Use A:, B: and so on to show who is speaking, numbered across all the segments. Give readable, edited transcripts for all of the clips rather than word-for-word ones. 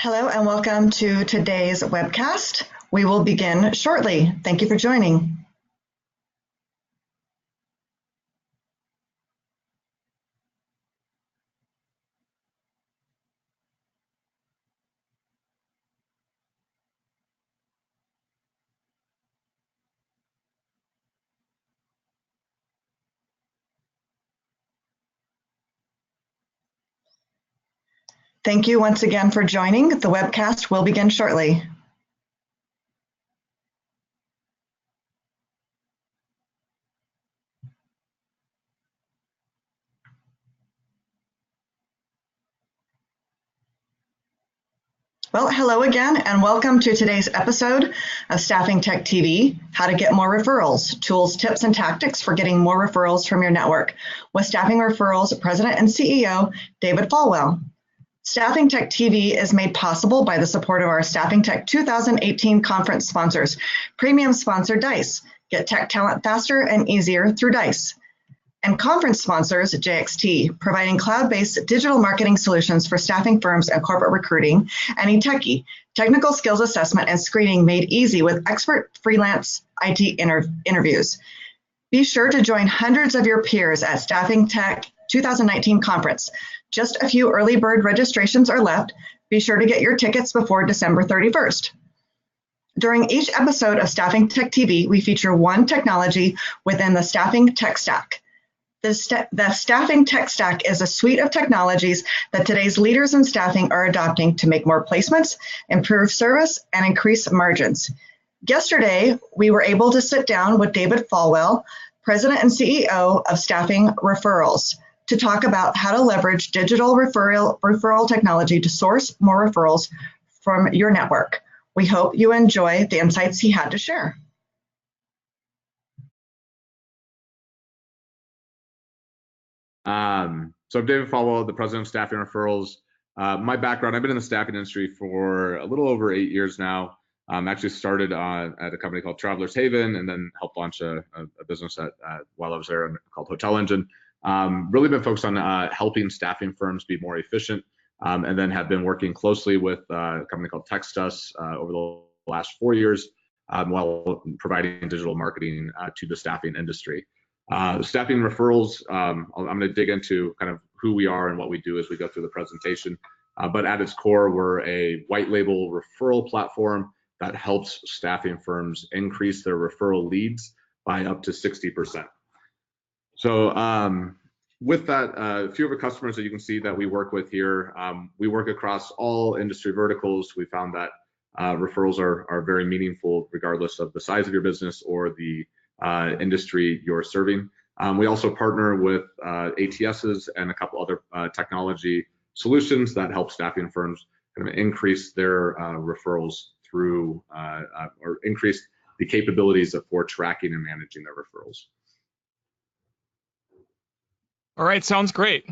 A: Hello and welcome to today's webcast. We will begin shortly. Thank you for joining. Thank you once again for joining. The webcast will begin shortly. Well, hello again and welcome to today's episode of Staffing Tech TV, How to Get More Referrals, Tools, Tips, and Tactics for Getting More Referrals from Your Network, with Staffing Referrals President and CEO, David Falwell. Staffing Tech TV is made possible by the support of our Staffing Tech 2018 conference sponsors, premium sponsor Dice, get tech talent faster and easier through Dice, and conference sponsors JXT, providing cloud-based digital marketing solutions for staffing firms and corporate recruiting, and eTechie, technical skills assessment and screening made easy with expert freelance IT interviews. Be sure to join hundreds of your peers at Staffing Tech 2019 conference. Just a few early bird registrations are left. Be sure to get your tickets before December 31st. During each episode of Staffing Tech TV, we feature one technology within the Staffing Tech Stack. The Staffing Tech Stack is a suite of technologies that today's leaders in staffing are adopting to make more placements, improve service, and increase margins. Yesterday, we were able to sit down with David Falwell, President and CEO of Staffing Referrals, to talk about how to leverage digital referral technology to source more referrals from your network. We hope you enjoy the insights he had to share.
B: So I'm David Falwell, the president of Staffing Referrals. My background, I've been in the staffing industry for a little over 8 years now. Actually started at a company called Travelers Haven and then helped launch a business while I was there called Hotel Engine. Really been focused on helping staffing firms be more efficient, and then have been working closely with a company called TextUs over the last 4 years while providing digital marketing to the staffing industry. Staffing Referrals, I'm going to dig into kind of who we are and what we do as we go through the presentation. But at its core, we're a white label referral platform that helps staffing firms increase their referral leads by up to 60%. So with that, a few of the customers that you can see that we work with here, we work across all industry verticals. We found that referrals are very meaningful regardless of the size of your business or the industry you're serving. We also partner with ATSs and a couple other technology solutions that help staffing firms kind of increase their referrals through or increase the capabilities for tracking and managing their referrals.
C: All right, sounds great.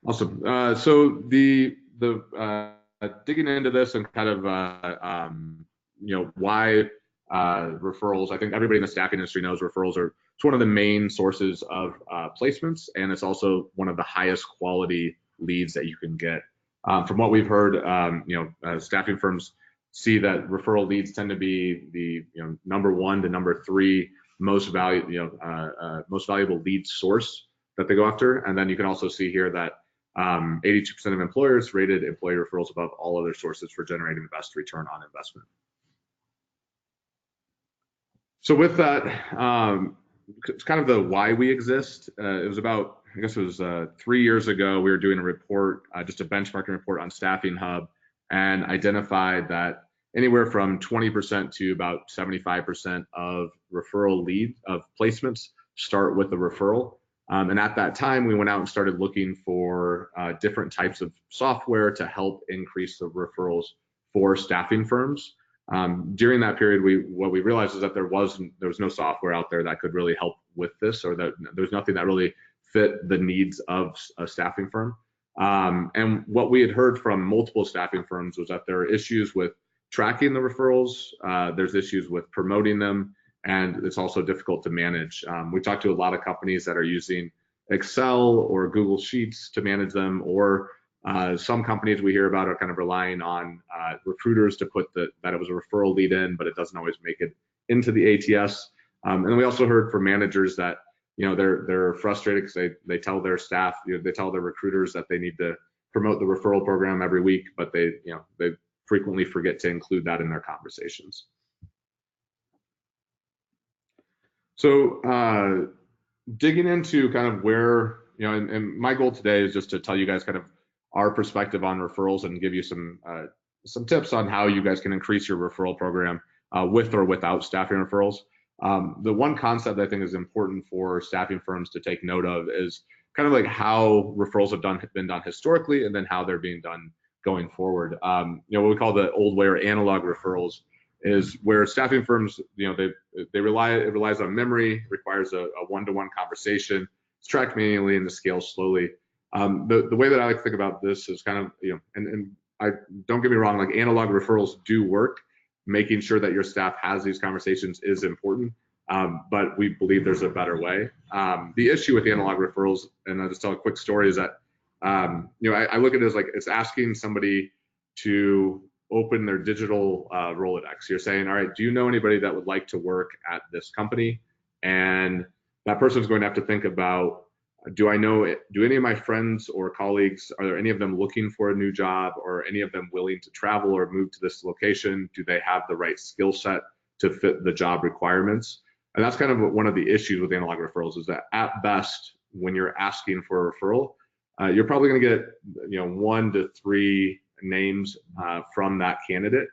B: Awesome. So the digging into this and kind of why referrals. I think everybody in the staffing industry knows referrals it's one of the main sources of placements, and it's also one of the highest quality leads that you can get. From what we've heard, staffing firms see that referral leads tend to be the number 1 to number 3 most valuable lead source that they go after. And then you can also see here that 82% of employers rated employee referrals above all other sources for generating the best return on investment. So with that, it's kind of the why we exist. It was about, I guess it was 3 years ago, we were doing a report, just a benchmarking report on Staffing Hub, and identified that anywhere from 20% to about 75% of referral placements start with a referral. And at that time, we went out and started looking for different types of software to help increase the referrals for staffing firms. During that period, what we realized is that there was no software out there that could really help with this, or that there's nothing that really fit the needs of a staffing firm. And what we had heard from multiple staffing firms was that there are issues with tracking the referrals, there's issues with promoting them, and it's also difficult to manage. We talked to a lot of companies that are using Excel or Google Sheets to manage them, or Some companies we hear about are kind of relying on recruiters to put that it was a referral lead in, but it doesn't always make it into the ATS. And then we also heard from managers that they're frustrated because they tell their staff, they tell their recruiters that they need to promote the referral program every week, but they frequently forget to include that in their conversations. So digging into kind of where, and my goal today is just to tell you guys kind of our perspective on referrals and give you some tips on how you guys can increase your referral program with or without staffing referrals. The one concept I think is important for staffing firms to take note of is kind of like how referrals have been done historically, and then how they're being done going forward. What we call the old way or analog referrals is where staffing firms, it relies on memory, requires a one-to-one conversation, it's tracked manually and the scales slowly. The way that I like to think about this is kind of, and I don't get me wrong, like analog referrals do work. Making sure that your staff has these conversations is important, but we believe there's a better way. The issue with analog referrals, and I'll just tell a quick story, is that I look at it as like it's asking somebody to open their digital Rolodex. You're saying, all right, do you know anybody that would like to work at this company? And that person's going to have to think about, do any of my friends or colleagues, are there any of them looking for a new job, or any of them willing to travel or move to this location? Do they have the right skill set to fit the job requirements? And that's kind of one of the issues with analog referrals, is that at best, when you're asking for a referral, you're probably going to get 1 to 3 names from that candidate.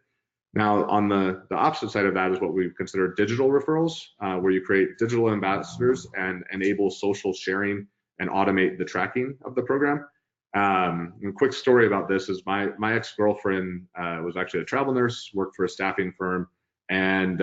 B: Now, on the opposite side of that is what we consider digital referrals, where you create digital ambassadors and enable social sharing and automate the tracking of the program. A quick story about this is my ex-girlfriend was actually a travel nurse, worked for a staffing firm, and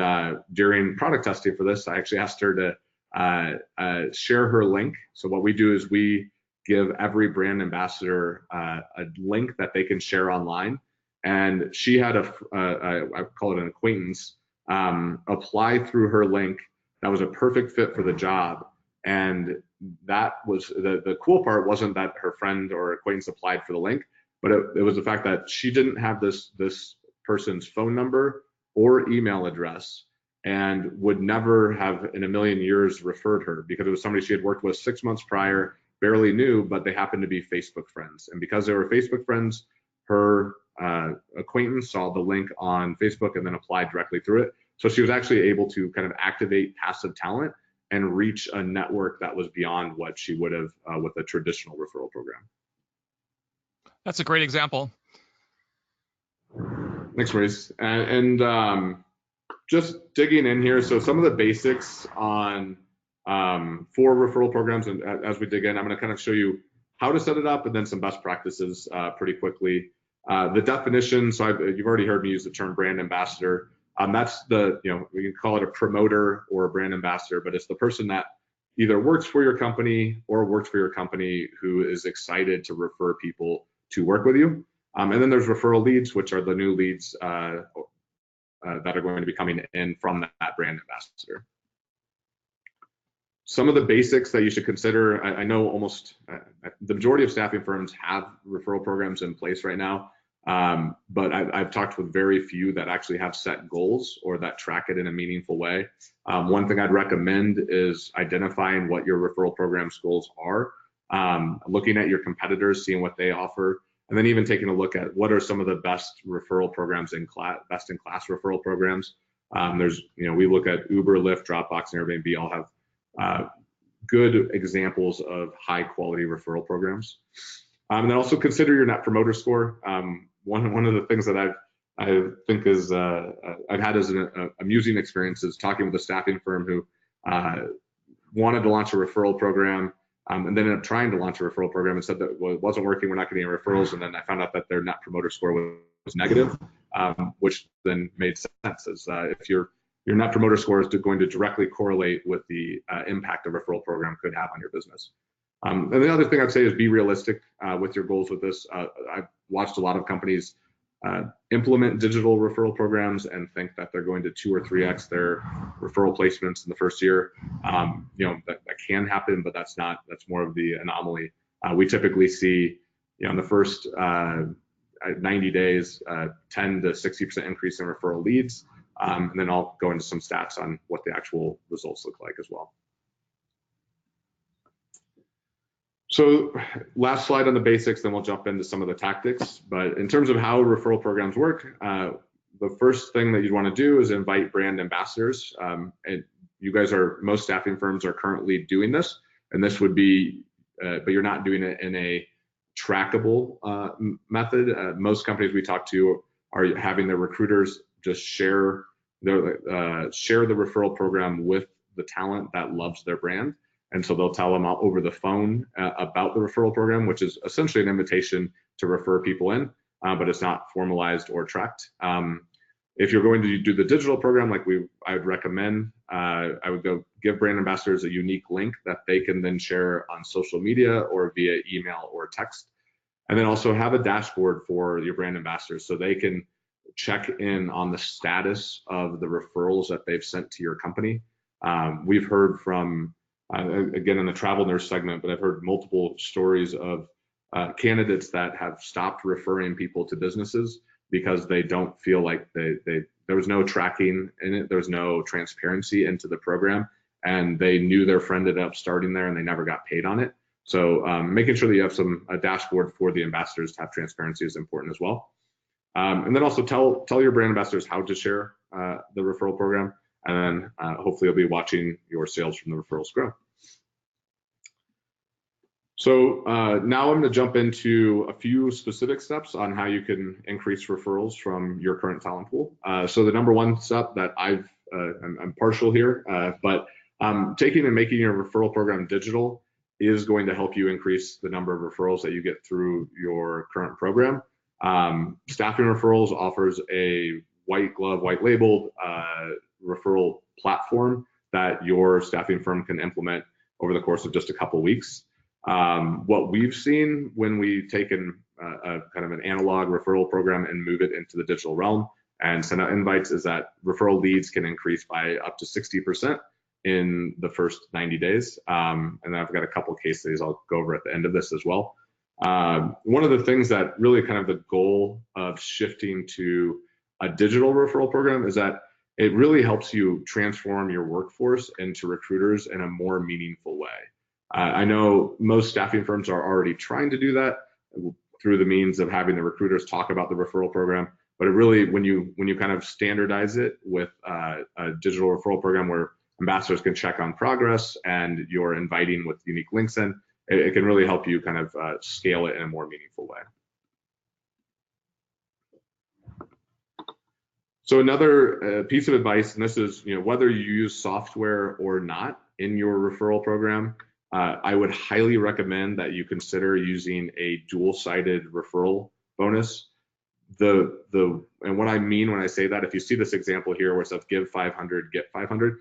B: during product testing for this, I actually asked her to share her link. So what we do is we give every brand ambassador a link that they can share online. And she had I call it an acquaintance, apply through her link that was a perfect fit for the job. And that was the cool part. Wasn't that her friend or acquaintance applied for the link, but it was the fact that she didn't have this person's phone number or email address, and would never have in a million years referred her, because it was somebody she had worked with 6 months prior, barely knew, but they happened to be Facebook friends. And because they were Facebook friends, her acquaintance saw the link on Facebook and then applied directly through it. So she was actually able to kind of activate passive talent and reach a network that was beyond what she would have with a traditional referral program.
C: That's a great example.
B: Thanks, Maurice. And just digging in here, so some of the basics on for referral programs, and as we dig in, I'm going to kind of show you how to set it up, and then some best practices pretty quickly. The definition, so you've already heard me use the term brand ambassador. That's we can call it a promoter or a brand ambassador, but it's the person that either works for your company or works for your company who is excited to refer people to work with you. And then there's referral leads, which are the new leads that are going to be coming in from that brand ambassador. Some of the basics that you should consider, I know almost the majority of staffing firms have referral programs in place right now, but I've talked with very few that actually have set goals or that track it in a meaningful way. One thing I'd recommend is identifying what your referral program's goals are, looking at your competitors, seeing what they offer, and then even taking a look at what are some of the best referral programs best in class referral programs. We look at Uber, Lyft, Dropbox, and Airbnb all have good examples of high quality referral programs. And then also consider your Net Promoter Score. One of the things that I think is I've had as an amusing experience is talking with a staffing firm who wanted to launch a referral program, and then ended up trying to launch a referral program and said that it wasn't working, we're not getting any referrals, and then I found out that their Net Promoter Score was negative, which then made sense, as if your Net Promoter Score is going to directly correlate with the impact a referral program could have on your business. And the other thing I'd say is be realistic with your goals with this. I've watched a lot of companies implement digital referral programs and think that they're going to 2 or 3x their referral placements in the first year. That can happen, but that's more of the anomaly. We typically see in the first 90 days, 10 to 60% increase in referral leads. And then I'll go into some stats on what the actual results look like as well. So last slide on the basics, then we'll jump into some of the tactics. But in terms of how referral programs work, the first thing that you'd want to do is invite brand ambassadors. And you guys most staffing firms are currently doing this, and this would be, but you're not doing it in a trackable method. Most companies we talk to are having their recruiters just share the referral program with the talent that loves their brand. And so they'll tell them over the phone about the referral program, which is essentially an invitation to refer people in, but it's not formalized or tracked. If you're going to do the digital program, like I would recommend, I would go give brand ambassadors a unique link that they can then share on social media or via email or text. And then also have a dashboard for your brand ambassadors so they can check in on the status of the referrals that they've sent to your company. We've heard from, again, in the travel nurse segment, but I've heard multiple stories of candidates that have stopped referring people to businesses because they don't feel like there was no tracking in it, there was no transparency into the program, and they knew their friend ended up starting there and they never got paid on it. So making sure that you have a dashboard for the ambassadors to have transparency is important as well. And then also tell your brand ambassadors how to share the referral program, and then hopefully you'll be watching your sales from the referrals grow. So now I'm going to jump into a few specific steps on how you can increase referrals from your current talent pool. So the number one step that I'm partial here, but taking and making your referral program digital is going to help you increase the number of referrals that you get through your current program. Staffing Referrals offers a white glove, white labeled referral platform that your staffing firm can implement over the course of just a couple weeks. What we've seen when we've taken a kind of an analog referral program and move it into the digital realm and send out invites is that referral leads can increase by up to 60% in the first 90 days. And then I've got a couple case studies I'll go over at the end of this as well. One of the things that really kind of the goal of shifting to a digital referral program is that it really helps you transform your workforce into recruiters in a more meaningful way. I know most staffing firms are already trying to do that through the means of having the recruiters talk about the referral program, but it really, when you kind of standardize it with a digital referral program where ambassadors can check on progress and you're inviting with unique links in, it can really help you kind of scale it in a more meaningful way. So another piece of advice, and this is, whether you use software or not in your referral program, I would highly recommend that you consider using a dual-sided referral bonus. And what I mean when I say that, if you see this example here where it says give 500, get 500,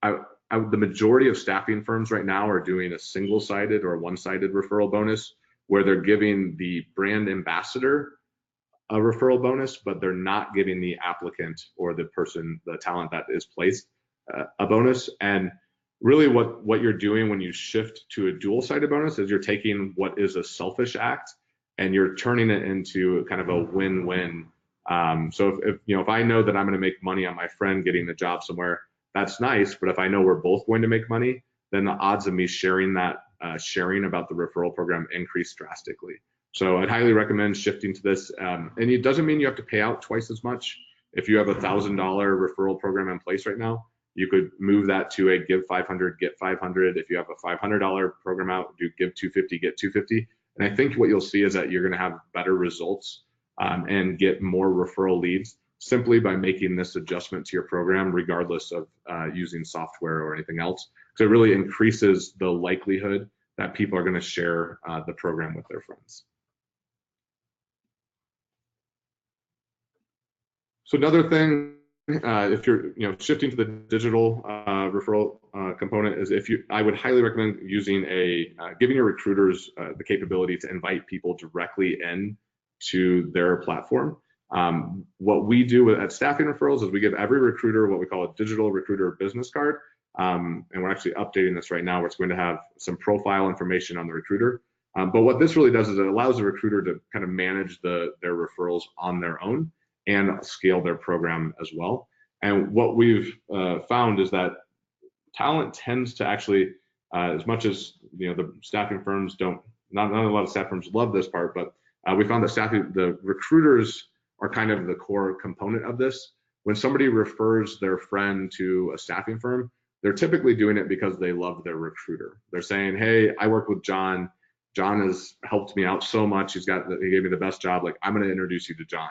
B: the majority of staffing firms right now are doing a single-sided or one-sided referral bonus where they're giving the brand ambassador a referral bonus, but they're not giving the applicant or the talent that is placed a bonus. And really what you're doing when you shift to a dual-sided bonus is you're taking what is a selfish act and you're turning it into kind of a win-win. So if I know that I'm going to make money on my friend getting a job somewhere, that's nice. But if I know we're both going to make money, then the odds of me sharing about the referral program increase drastically. So I'd highly recommend shifting to this. And it doesn't mean you have to pay out twice as much. If you have a $1,000 referral program in place right now, you could move that to a give 500, get 500. If you have a $500 program out, do give 250, get 250. And I think what you'll see is that you're going to have better results and get more referral leads simply by making this adjustment to your program, regardless of using software or anything else. So it really increases the likelihood that people are going to share the program with their friends. So another thing, if you're shifting to the digital referral component, is I would highly recommend using giving your recruiters the capability to invite people directly in to their platform. What we do at Staffing Referrals is we give every recruiter what we call a digital recruiter business card. And we're actually updating this right now, where it's going to have some profile information on the recruiter. But what this really does is it allows the recruiter to kind of manage their referrals on their own and scale their program as well. And what we've found is that talent tends to actually, as much as the staffing firms not a lot of staff firms love this part, but we found that the recruiters are kind of the core component of this. When somebody refers their friend to a staffing firm, they're typically doing it because they love their recruiter. They're saying, hey, I work with John. John has helped me out so much. He gave me the best job. Like, I'm going to introduce you to John.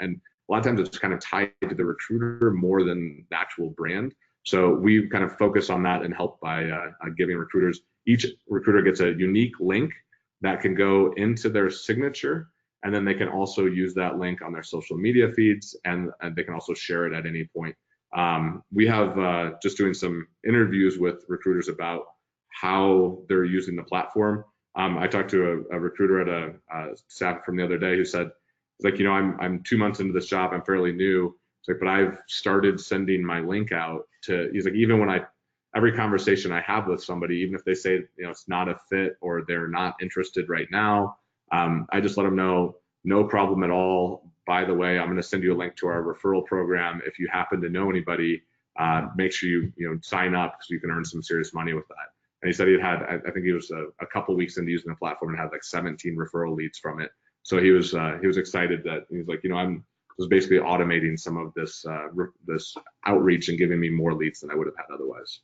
B: And a lot of times it's kind of tied to the recruiter more than the actual brand. So we kind of focus on that and help by giving recruiters, each recruiter gets a unique link that can go into their signature, and then they can also use that link on their social media feeds, and they can also share it at any point. We have just doing some interviews with recruiters about how they're using the platform. I talked to a recruiter at a staff from the other day who said, it's like, I'm 2 months into this job, I'm fairly new. It's like, but I've started sending my link out to, he's like, even when every conversation I have with somebody, even if they say, it's not a fit or they're not interested right now, I just let them know, no problem at all. By the way, I'm going to send you a link to our referral program. If you happen to know anybody, make sure you sign up, because you can earn some serious money with that. And he said he had, I think he was a couple weeks into using the platform and had like 17 referral leads from it. So he was excited that he was like, I'm just basically automating some of this this outreach and giving me more leads than I would have had otherwise.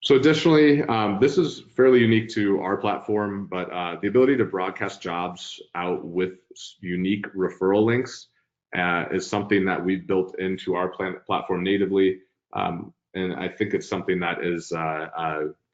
B: So additionally, this is fairly unique to our platform, but the ability to broadcast jobs out with unique referral links is something that we've built into our platform natively. And I think it's something that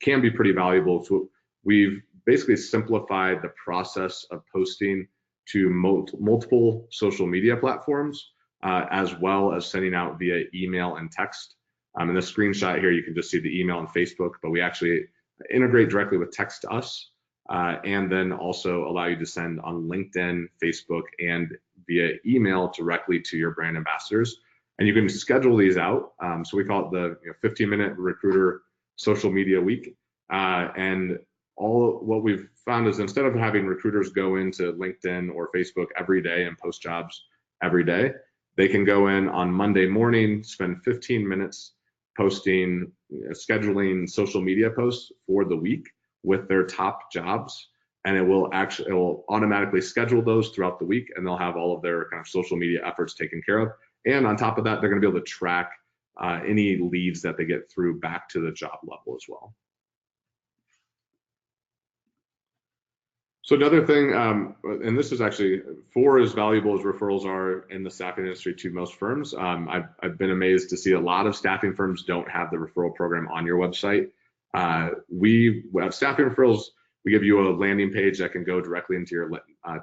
B: can be pretty valuable. So we've basically simplified the process of posting to multiple social media platforms, as well as sending out via email and text. In this screenshot here, you can just see the email and Facebook, but we actually integrate directly with Text to Us, and then also allow you to send on LinkedIn, Facebook, and via email directly to your brand ambassadors. And you can schedule these out. So we call it the 15-minute recruiter social media week. And what we've found is, instead of having recruiters go into LinkedIn or Facebook every day and post jobs every day, they can go in on Monday morning, spend 15 minutes posting, scheduling social media posts for the week with their top jobs. And it will automatically schedule those throughout the week, and they'll have all of their kind of social media efforts taken care of. And on top of that, they're going to be able to track any leads that they get through back to the job level as well. So another thing, and this is actually for as valuable as referrals are in the staffing industry to most firms, I've been amazed to see a lot of staffing firms don't have the referral program on your website. We have staffing referrals. We give you a landing page that can go directly into your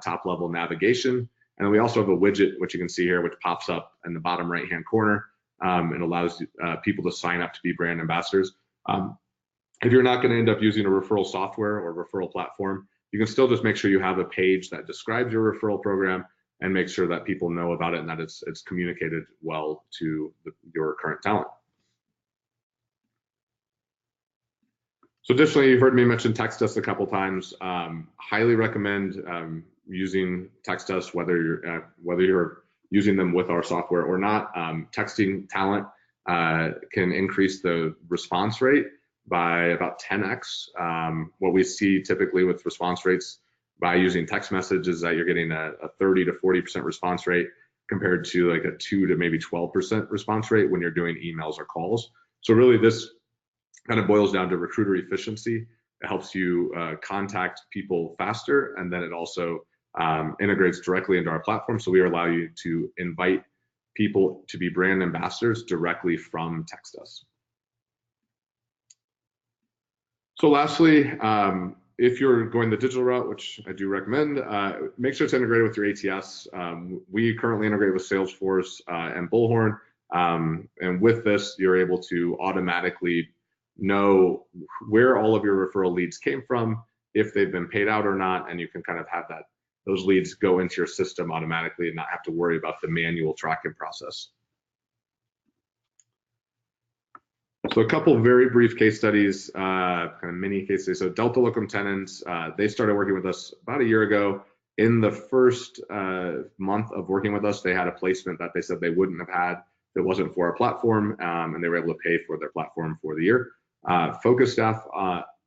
B: top level navigation. And then we also have a widget, which you can see here, which pops up in the bottom right-hand corner, and allows people to sign up to be brand ambassadors. If you're not going to end up using a referral software or referral platform, you can still just make sure you have a page that describes your referral program and make sure that people know about it and that it's communicated well to your current talent. So additionally, you've heard me mention Text Us a couple times. Highly recommend using Text Us, whether you're using them with our software or not. Texting talent can increase the response rate by about 10x. What we see typically with response rates by using text messages is that you're getting a 30 to 40% response rate compared to like a 2 to maybe 12% response rate when you're doing emails or calls. So really this kind of boils down to recruiter efficiency. It helps you contact people faster, and then it also integrates directly into our platform. So we allow you to invite people to be brand ambassadors directly from Text Us. So lastly, if you're going the digital route, which I do recommend, make sure it's integrated with your ATS. We currently integrate with Salesforce and Bullhorn. And with this, you're able to automatically know where all of your referral leads came from, if they've been paid out or not, and you can kind of have those leads go into your system automatically and not have to worry about the manual tracking process. So So a couple very brief case studies, kind of mini case studies. So Delta Locum Tenens, they started working with us about a year ago. In the first month of working with us, they had a placement that they said they wouldn't have had if it wasn't for our platform, and they were able to pay for their platform for the year. Focus Staff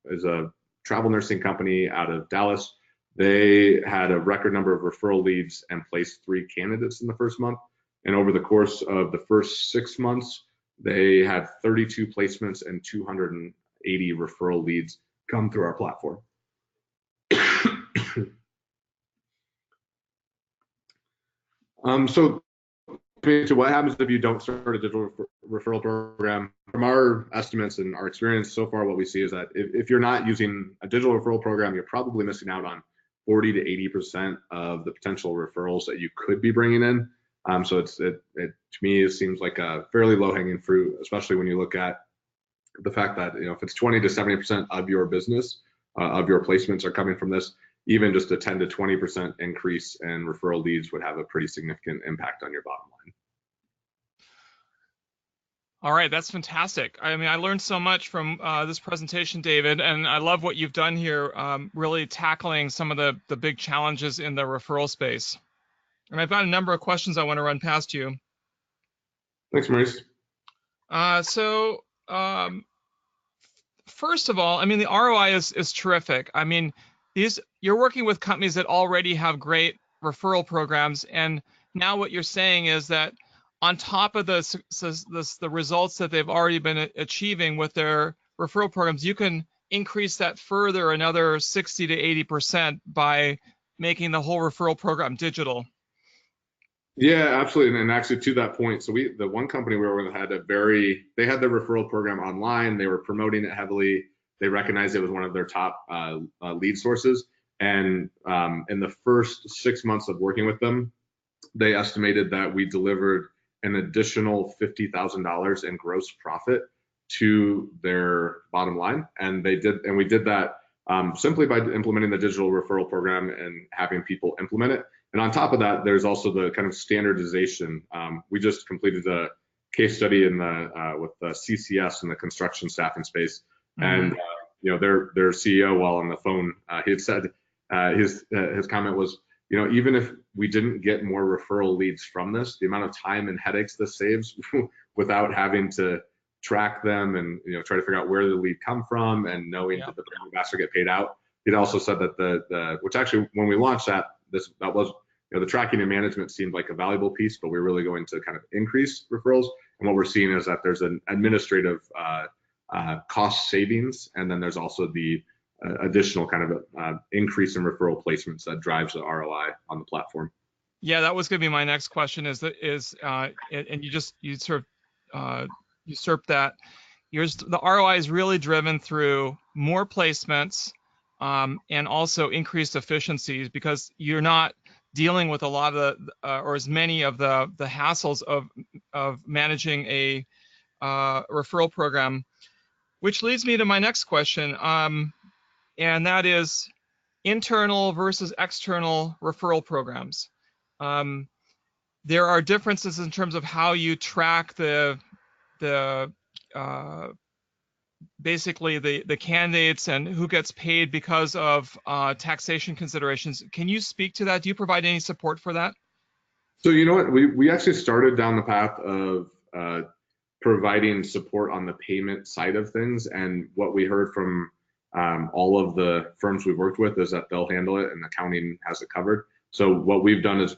B: is a travel nursing company out of Dallas. They had a record number of referral leads and placed 3 candidates in the first month. And over the course of the first 6 months, they had 32 placements and 280 referral leads come through our platform. So what happens if you don't start a digital referral program? From our estimates and our experience so far, what we see is that if you're not using a digital referral program, you're probably missing out on 40 to 80% of the potential referrals that you could be bringing in. So to me, it seems like a fairly low-hanging fruit, especially when you look at the fact that, you know, if it's 20 to 70% of your business, of your placements are coming from this, even just a 10 to 20% increase in referral leads would have a pretty significant impact on your bottom line.
C: All right, that's fantastic. I mean, I learned so much from this presentation, David, and I love what you've done here, really tackling some of the big challenges in the referral space. And I've got a number of questions I want to run past you.
B: Thanks, Maurice.
C: First of all, I mean, the ROI is terrific. I mean, you're working with companies that already have great referral programs, and now what you're saying is that on top of the results that they've already been achieving with their referral programs, you can increase that further another 60 to 80% by making the whole referral program digital.
B: Yeah, absolutely. And actually, to that point, so the one company we were with had they had their referral program online. They were promoting it heavily. They recognized it was one of their top lead sources. And in the first 6 months of working with them, they estimated that we delivered an additional $50,000 in gross profit to their bottom line. And we did that simply by implementing the digital referral program and having people implement it. And on top of that, there's also the kind of standardization. We just completed a case study with the CCS in the construction staffing space, and you know, their CEO, while on the phone, he had said his comment was, you know, even if we didn't get more referral leads from this, the amount of time and headaches this saves without having to track them and, you know, try to figure out where the lead come from and knowing that the brand ambassador get paid out. He'd also said that which actually when we launched that was, you know, the tracking and management seemed like a valuable piece, but we're really going to kind of increase referrals. And what we're seeing is that there's an administrative cost savings, and then there's also the additional kind of increase in referral placements that drives the ROI on the platform.
C: Yeah, that was going to be my next question. And you sort of usurped that. The ROI is really driven through more placements and also increased efficiencies, because you're not dealing with a lot of or as many of the hassles of managing a referral program, which leads me to my next question, and that is internal versus external referral programs. There are differences in terms of how you track basically the candidates and who gets paid because of taxation considerations. Can you speak to that? Do you provide any support for that?
B: So, you know what, we actually started down the path of providing support on the payment side of things, and what we heard from all of the firms we've worked with is that they'll handle it and accounting has it covered. So what we've done is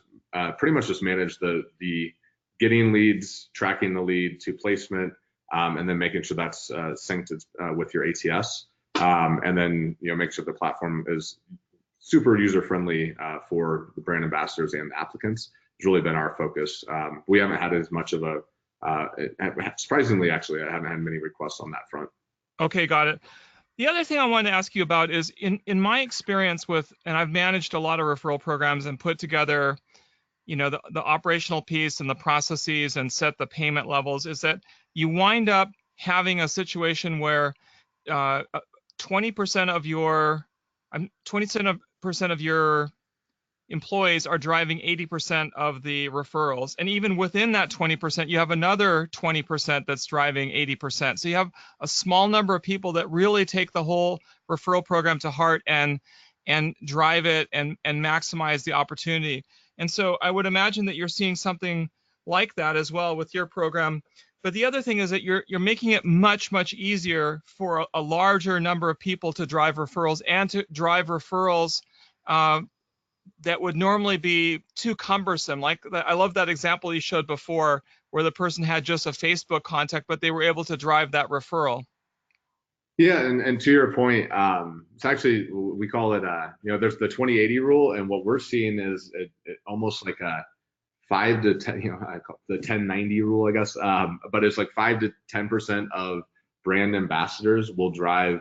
B: pretty much just manage the getting leads, tracking the lead to placement, and then making sure that's synced with your ATS, and then, you know, make sure the platform is super user friendly for the brand ambassadors and the applicants. It's really been our focus. We haven't had as much of surprisingly, actually, I haven't had many requests on that front.
C: Okay, got it. The other thing I wanted to ask you about is in my experience and I've managed a lot of referral programs and put together, you know, the operational piece and the processes and set the payment levels, is that you wind up having a situation where 20% of your employees are driving 80% of the referrals. And even within that 20%, you have another 20% that's driving 80%. So you have a small number of people that really take the whole referral program to heart and drive it and maximize the opportunity. And so I would imagine that you're seeing something like that as well with your program. But the other thing is that you're making it much easier for a larger number of people to drive referrals and to drive referrals that would normally be too cumbersome. Like I love that example you showed before, where the person had just a Facebook contact, but they were able to drive that referral.
B: Yeah, and to your point, it's actually, we call it, there's the 20/80 rule, and what we're seeing is it almost like a 5 to 10, I call it the 10/90 rule, I guess, but it's like 5 to 10% of brand ambassadors will drive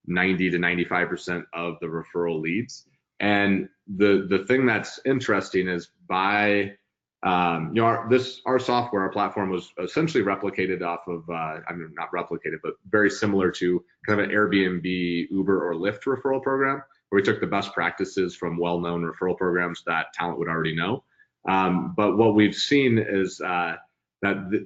B: 90 to 95% of the referral leads. And the thing that's interesting is by our software, our platform was essentially replicated off of, not replicated, but very similar to kind of an Airbnb, Uber, or Lyft referral program, where we took the best practices from well-known referral programs that talent would already know. But what we've seen is that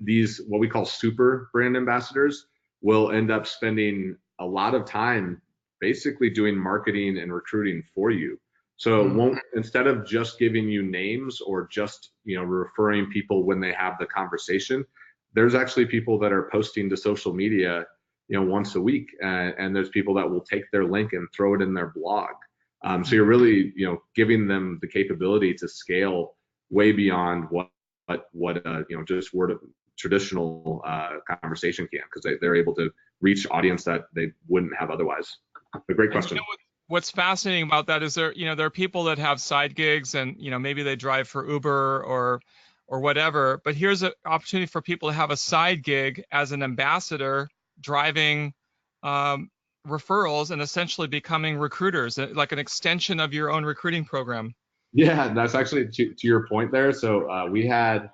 B: these, what we call super brand ambassadors, will end up spending a lot of time basically doing marketing and recruiting for you. So it won't, instead of just giving you names or just referring people when they have the conversation, there's actually people that are posting to social media once a week, and there's people that will take their link and throw it in their blog. So you're really giving them the capability to scale way beyond what just word of traditional conversation can, because they're able to reach audience that they wouldn't have otherwise. A great question.
C: What's fascinating about that is there are people that have side gigs, and maybe they drive for Uber or whatever, but here's an opportunity for people to have a side gig as an ambassador driving referrals and essentially becoming recruiters, like an extension of your own recruiting program.
B: Yeah, that's actually to your point there. So we had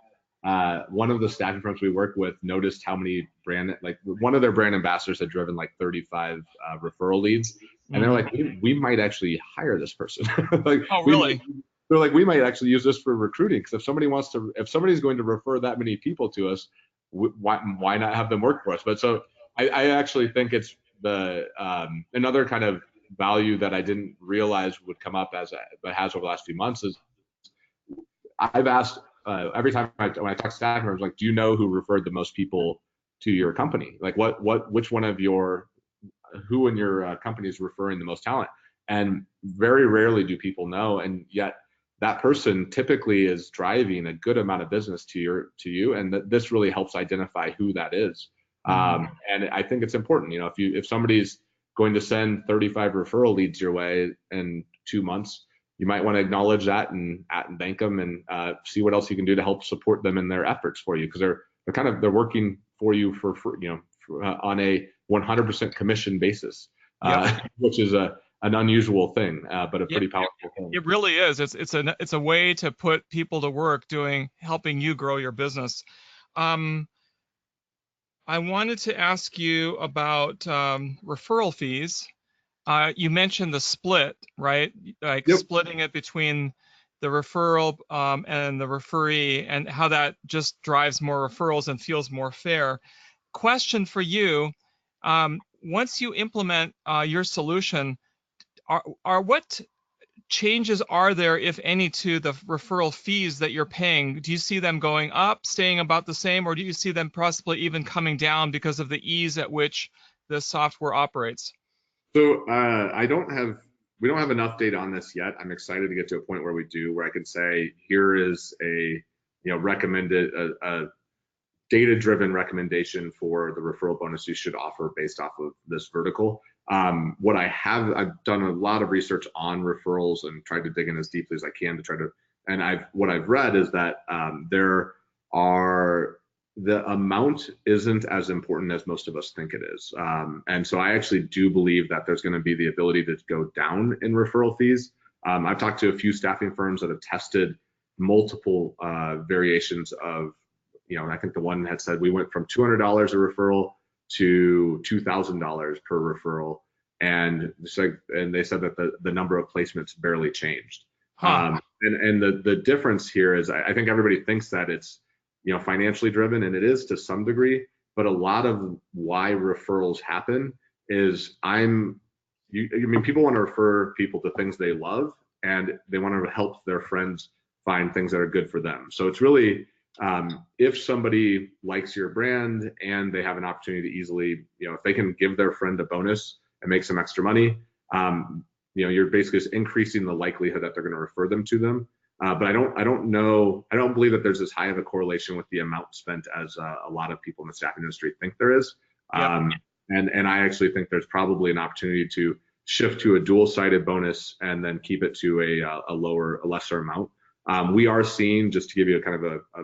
B: one of the staffing firms we work with noticed how many one of their brand ambassadors had driven like 35 referral leads, and they're like, we might actually hire this person. Like,
C: oh, really?
B: They're like, we might actually use this for recruiting, because if somebody's going to refer that many people to us, why not have them work for us? But so I actually think it's another kind of value that I didn't realize would come up but has over the last few months is I've asked every time when I talk to staff members, like, do you know who referred the most people to your company? Like, which one of who in your company is referring the most talent? And very rarely do people know, and yet that person typically is driving a good amount of business to you, and this really helps identify who that is. And I think it's important, if somebody's going to send 35 referral leads your way in 2 months, you might want to acknowledge that and thank them, and see what else you can do to help support them in their efforts for you, because they're working for you for on a 100% commission basis, which is an unusual thing, but a pretty powerful thing.
C: It really is. It's a way to put people to work helping you grow your business. I wanted to ask you about referral fees. You mentioned the split, right? Like splitting it between the referral and the referee, and how that just drives more referrals and feels more fair. Question for you: once you implement your solution, what changes are there, if any, to the referral fees that you're paying? Do you see them going up, staying about the same, or do you see them possibly even coming down because of the ease at which the software operates?
B: So we don't have enough data on this yet. I'm excited to get to a point where we do, where I can say, here is a recommended a data-driven recommendation for the referral bonus you should offer based off of this vertical. I've done a lot of research on referrals and tried to dig in as deeply as I can to try to, and what I've read is that the amount isn't as important as most of us think it is. And so I actually do believe that there's going to be the ability to go down in referral fees. I've talked to a few staffing firms that have tested multiple variations of, I think the one had said we went from $200 a referral to $2,000 per referral, and they said that the number of placements barely changed. And the difference here is I think everybody thinks that it's, financially driven, and it is to some degree, but a lot of why referrals happen is people want to refer people to things they love, and they want to help their friends find things that are good for them. So it's really, if somebody likes your brand and they have an opportunity to easily, if they can give their friend a bonus and make some extra money, you're basically just increasing the likelihood that they're going to refer them to them. But I don't believe that there's as high of a correlation with the amount spent as a lot of people in the staffing industry think there is.
C: Yep.
B: And I actually think there's probably an opportunity to shift to a dual-sided bonus and then keep it to a lesser amount. We are seeing, just to give you a kind of a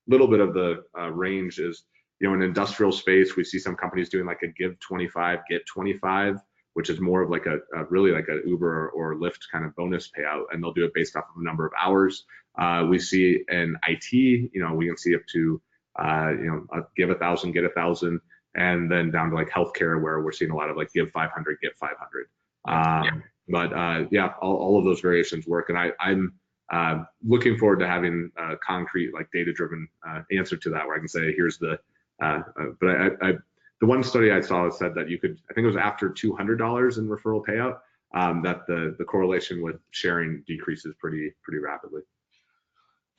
B: little bit of the range, is, in industrial space, we see some companies doing like a give 25, get 25, which is more of like a really like a Uber or Lyft kind of bonus payout, and they'll do it based off of a number of hours. We see in IT, we can see up to, give 1,000, get 1,000, and then down to like healthcare, where we're seeing a lot of like give 500, get 500. But yeah, all of those variations work, and I'm looking forward to having a concrete, like data-driven answer to that, where I can say, here's the. But the one study I saw said that you could, I think it was after $200 in referral payout, that the correlation with sharing decreases pretty rapidly.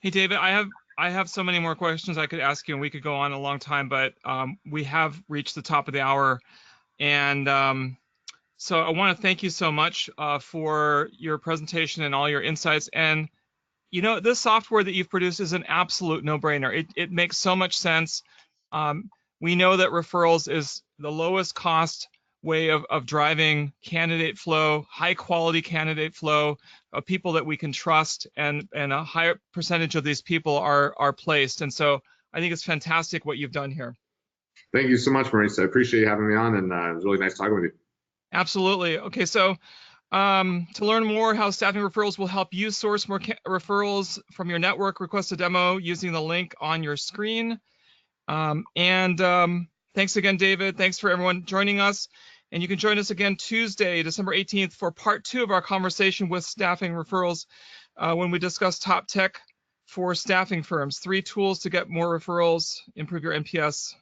C: Hey, David, I have so many more questions I could ask you, and we could go on a long time, but we have reached the top of the hour. And so I want to thank you so much for your presentation and all your insights. And, this software that you've produced is an absolute no-brainer. It makes so much sense. We know that referrals is the lowest cost way of driving candidate flow, high quality candidate flow of people that we can trust, and a higher percentage of these people are placed. And so I think it's fantastic what you've done here.
B: Thank you so much, Maurice. I appreciate you having me on, and it was really nice talking with you.
C: Absolutely. Okay, so to learn more how staffing referrals will help you source more referrals from your network, request a demo using the link on your screen. Thanks again, David. Thanks for everyone joining us. And you can join us again Tuesday, December 18th, for part 2 of our conversation with staffing referrals, when we discuss top tech for staffing firms, 3 tools to get more referrals, improve your NPS.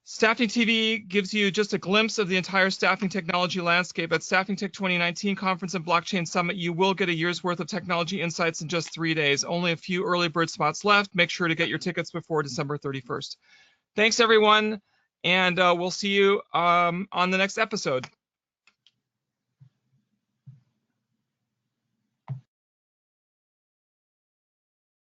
C: Staffing TV gives you just a glimpse of the entire staffing technology landscape. At Staffing Tech 2019 Conference and Blockchain Summit, you will get a year's worth of technology insights in just 3 days. Only a few early bird spots left. Make sure to get your tickets before December 31st. Thanks, everyone, and we'll see you on the next episode.